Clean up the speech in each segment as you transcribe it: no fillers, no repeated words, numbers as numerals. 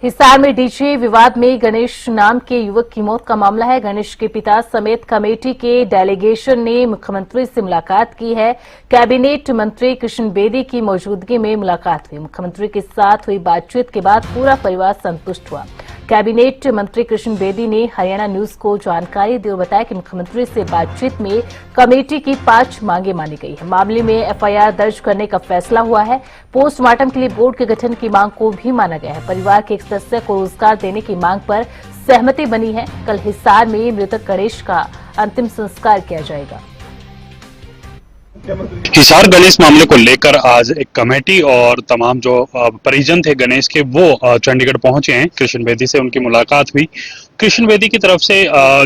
हिसार में डीजे विवाद में गणेश नाम के युवक की मौत का मामला है। गणेश के पिता समेत कमेटी के डेलीगेशन ने मुख्यमंत्री से मुलाकात की है। कैबिनेट मंत्री कृष्ण बेदी की मौजूदगी में मुलाकात हुई। मुख्यमंत्री के साथ हुई बातचीत के बाद पूरा परिवार संतुष्ट हुआ। कैबिनेट मंत्री कृष्ण बेदी ने हरियाणा न्यूज को जानकारी दी और बताया कि मुख्यमंत्री से बातचीत में कमेटी की 5 मांगे मानी गई है। मामले में एफआईआर दर्ज करने का फैसला हुआ है। पोस्टमार्टम के लिए बोर्ड के गठन की मांग को भी माना गया है। परिवार के एक सदस्य को रोजगार देने की मांग पर सहमति बनी है। कल हिसार में मृतक गणेश का अंतिम संस्कार किया जाएगा। हिसार गणेश मामले को लेकर आज एक कमेटी और तमाम जो परिजन थे गणेश के वो चंडीगढ़ पहुंचे हैं। कृष्ण बेदी से उनकी मुलाकात हुई। कृष्ण बेदी की तरफ से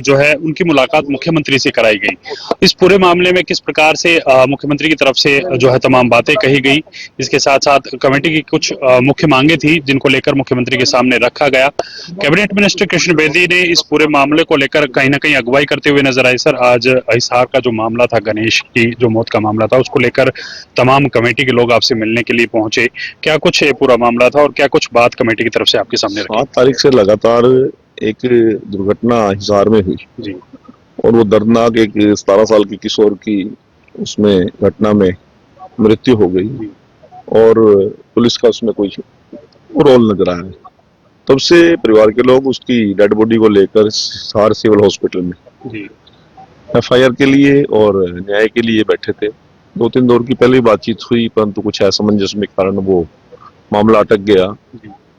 जो है उनकी मुलाकात मुख्यमंत्री से कराई गई। इस पूरे मामले में किस प्रकार से मुख्यमंत्री की तरफ से जो है तमाम बातें कही गई, इसके साथ साथ कमेटी की कुछ मुख्य मांगे थी जिनको लेकर मुख्यमंत्री के सामने रखा गया। कैबिनेट मिनिस्टर कृष्ण बेदी ने इस पूरे मामले को लेकर कहीं ना कहीं अगुवाई करते हुए नजर आए। सर, आज हिसार का जो मामला था, गणेश की जो मौत का मामला था, उसको लेकर तमाम कमेटी के लोग आपसे मिलने के लिए पहुंचे। क्या कुछ पूरा मामला था और क्या कुछ बात कमेटी की तरफ से आपके सामने रखी? 7 तारीख से लगातार एक दुर्घटना हिसार में हुई जी। और वो दर्दनाक एक 17 साल की किशोर की उसमें घटना में मृत्यु हो गई और पुलिस का उसमें कोई रोल नजर आया। तब से परिवार के लोग उसकी डेड बॉडी को लेकर हिसार सिविल हॉस्पिटल में एफआईआर के लिए और न्याय के लिए बैठे थे। 2-3 दौर की पहले बातचीत हुई, परंतु कुछ असमंजस में कारण वो मामला अटक गया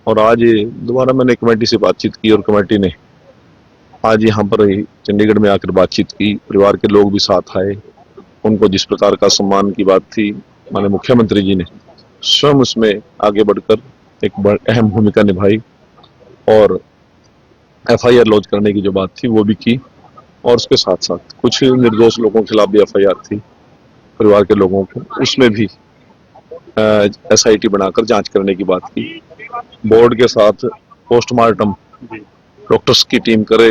और आज दोबारा मैंने कमेटी से बातचीत की और कमेटी ने आज यहाँ पर चंडीगढ़ में आकर बातचीत की। परिवार के लोग भी साथ आए। उनको जिस प्रकार का सम्मान की बात थी, माननीय मुख्यमंत्री जी ने स्वयं उसमें आगे बढ़कर एक अहम भूमिका निभाई और एफआईआर लॉन्च करने की जो बात थी वो भी की और उसके साथ साथ कुछ निर्दोष लोगों के खिलाफ भी एफआईआर थी। परिवार के लोगों को उसमें भी एसआईटी बनाकर जांच करने की बात की। बोर्ड के साथ पोस्टमार्टम डॉक्टर्स की टीम करे,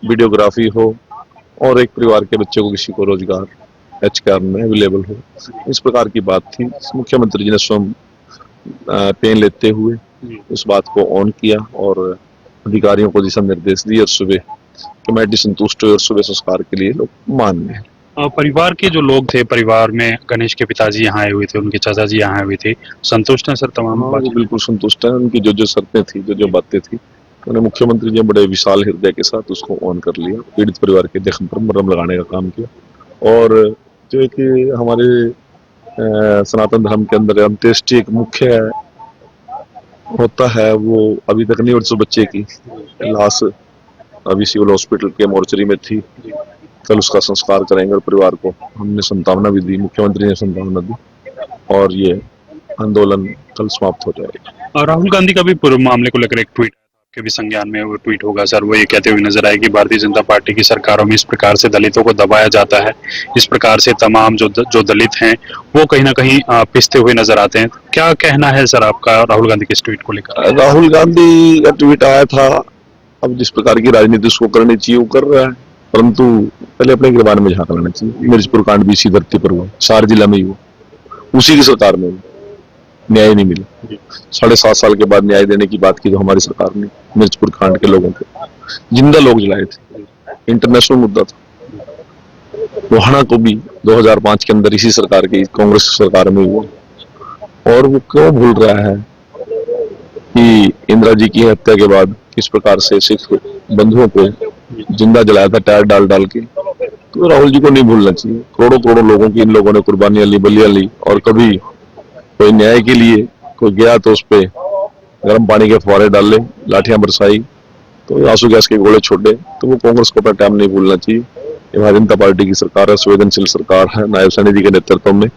वीडियोग्राफी हो और एक परिवार के बच्चे को किसी को रोजगार एचकेआर में अवेलेबल हो, इस प्रकार की बात थी। मुख्यमंत्री जी ने स्वयं पेन लेते हुए इस बात को ऑन किया और अधिकारियों को दिशा निर्देश दिए और सुबह कमेटी संतुष्ट हुई और सुबह संस्कार के लिए लोग मान गए। परिवार के जो लोग थे, परिवार में गणेश के पिताजी यहाँ आए हुए थे, उनके चाचा जी यहाँ आए हुए थे, संतुष्ट हैं सर तमाम? बिल्कुल संतुष्ट है। उनकी जो शर्तें थी, जो बातें थी, उन्होंने मुख्यमंत्री जी बड़े विशाल हृदय के साथ उसको ऑन कर लिया। पीड़ित परिवार के जख्म पर मरहम लगाने का काम किया और जो एक हमारे सनातन धर्म के अंदर अंत्येष्टि एक मुख्य होता है, वो अभी तक नहीं। और उस बच्चे की लाश अभी सिविल हॉस्पिटल के मोर्चरी में थी। कल उसका संस्कार करेंगे और परिवार को हमने संतावना भी दी, मुख्यमंत्री ने संतावना दी और ये आंदोलन कल समाप्त हो जाएगा। और राहुल गांधी का भी पूरे मामले को लेकर एक ट्वीट के भी संज्ञान में वो ट्वीट होगा सर। वो ये कहते हुए नजर आए कि भारतीय जनता पार्टी की सरकारों में इस प्रकार से दलितों को दबाया जाता है, इस प्रकार से तमाम जो दलित हैं वो कहीं ना कहीं पिसते हुए नजर आते हैं। क्या कहना है सर आपका राहुल गांधी के इस ट्वीट को लेकर? राहुल गांधी का ट्वीट आया था, अब जिस प्रकार की राजनीति उसको करनी चाहिए वो कर रहा है, परंतु पहले अपने गिरबान में झांक लेना चाहिए। मिर्चपुर कांड भी इसी धरती पर हुआ, सार जिला में ही हुआ, उसी की सरकार में न्याय नहीं मिला। 7.5 साल के बाद न्याय देने की बात की तो हमारी सरकार ने मिर्चपुर कांड के लोगों को जिंदा लोग जलाए थे, इंटरनेशनल मुद्दा था। रोहाना को भी 2005 के अंदर इसी सरकार की, कांग्रेस सरकार में हुआ और वो क्यों भूल रहा है कि इंदिरा जी की हत्या के बाद किस प्रकार से सिख बंधुओं को जिंदा जलाया था टायर डाल डाल के। तो राहुल जी को नहीं भूलना चाहिए। करोड़ों लोगों की इन लोगों ने कुर्बानियां ली, बलियां ली और कभी कोई न्याय के लिए कोई गया तो उस पे गर्म पानी के फुहारे डाले, लाठियां बरसाई, तो आंसू गैस के गोले छोड़े। तो वो कांग्रेस को अपना टाइम नहीं भूलना चाहिए। ये भारतीय जनता पार्टी की सरकार है, संवेदनशील सरकार है। नायब सैनी जी के नेतृत्व में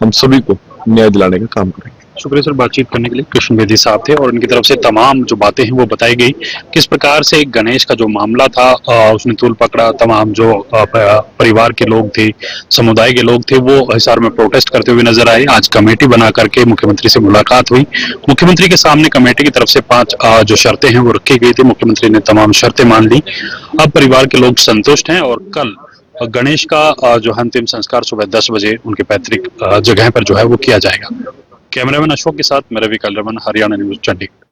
हम सभी को न्याय दिलाने का काम करेंगे। शुक्रिया सर बातचीत करने के लिए। कृष्ण बेदी साहब थे और उनकी तरफ से तमाम जो बातें हैं वो बताई गई। किस प्रकार से गणेश का जो मामला था उसने तूल पकड़ा। तमाम जो परिवार के लोग थे, समुदाय के लोग थे, वो हिसार में प्रोटेस्ट करते हुए नजर आए। आज कमेटी बना करके मुख्यमंत्री से मुलाकात हुई। मुख्यमंत्री के सामने कमेटी की तरफ से 5 जो शर्तें हैं वो रखी गई थी। मुख्यमंत्री ने तमाम शर्तें मान ली। अब परिवार के लोग संतुष्ट हैं और कल गणेश का जो अंतिम संस्कार सुबह 10 बजे उनके पैतृक जगह पर जो है वो किया जाएगा। कैमरामैन अशोक के साथ मैं रवि कलरवन, हरियाणा न्यूज, चंडीगढ़।